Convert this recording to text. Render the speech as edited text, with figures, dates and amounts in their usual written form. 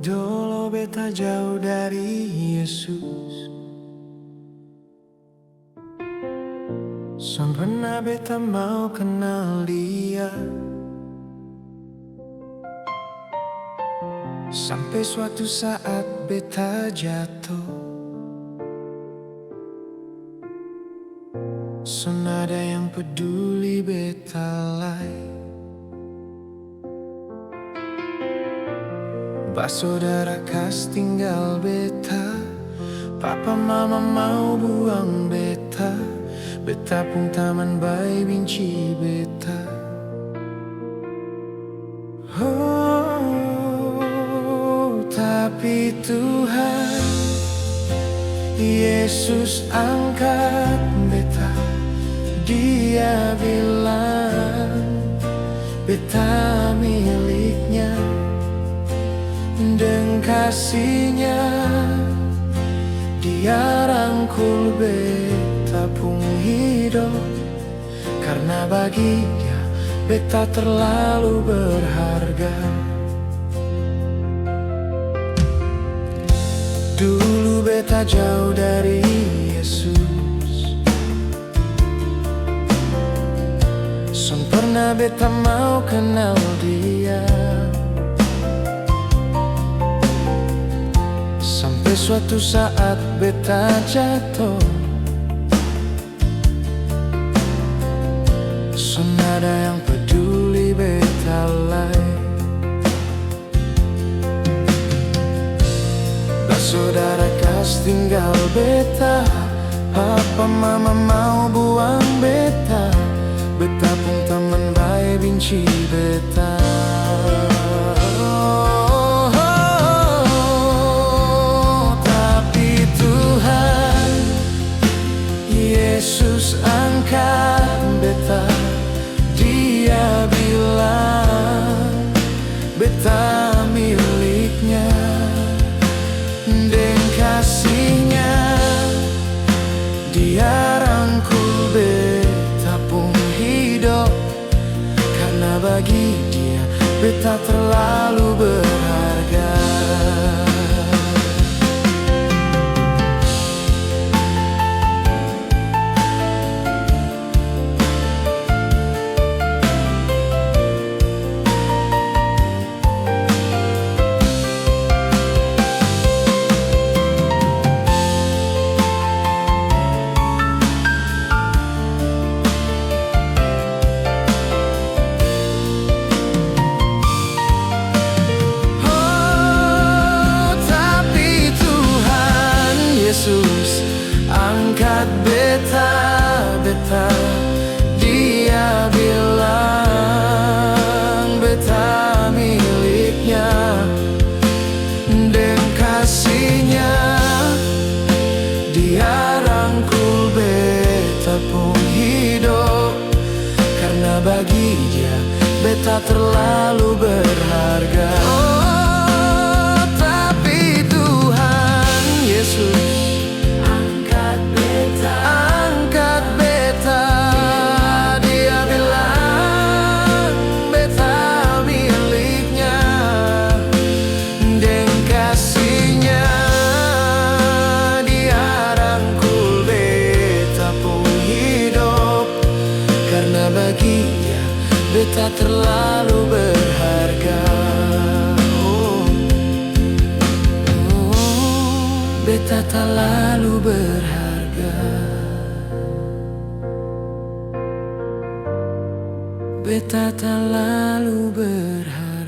Dulu beta jauh dari Yesus. Pernah beta mau kenal Dia, sampai suatu saat beta jatuh. Senada yang peduli beta lai, saudara kas tinggal beta, papa mama mau buang beta. Beta pun taman bayi benci beta. Oh, tapi Tuhan Yesus angkat beta. Dia bilang beta miliknya, dan kasihnya Dia rangkul beta pun hidup. Karena bagi Dia beta terlalu berharga. Dulu beta jauh dari Yesus, pernah beta mau kenal Dia, sampai suatu saat beta jatuh. Senada yang peduli beta lai, saudara kas tinggal beta, papa mama mau buang beta. Beta pun teman baik benci beta. Tapi Tuhan Yesus angkat beta. Dia bilang beta miliknya, dan kasihnya Dia rangkul beta pun hidup. Karena bagi Dia beta terlalu berharga. Yesus angkat beta, beta. Dia bilang beta miliknya, dan kasihnya Dia rangkul beta pun hidup. Karena bagi Dia beta terlalu berharga. Oh, tapi Tuhan Yesus beta terlalu berharga. Beta terlalu berharga. Beta terlalu berharga.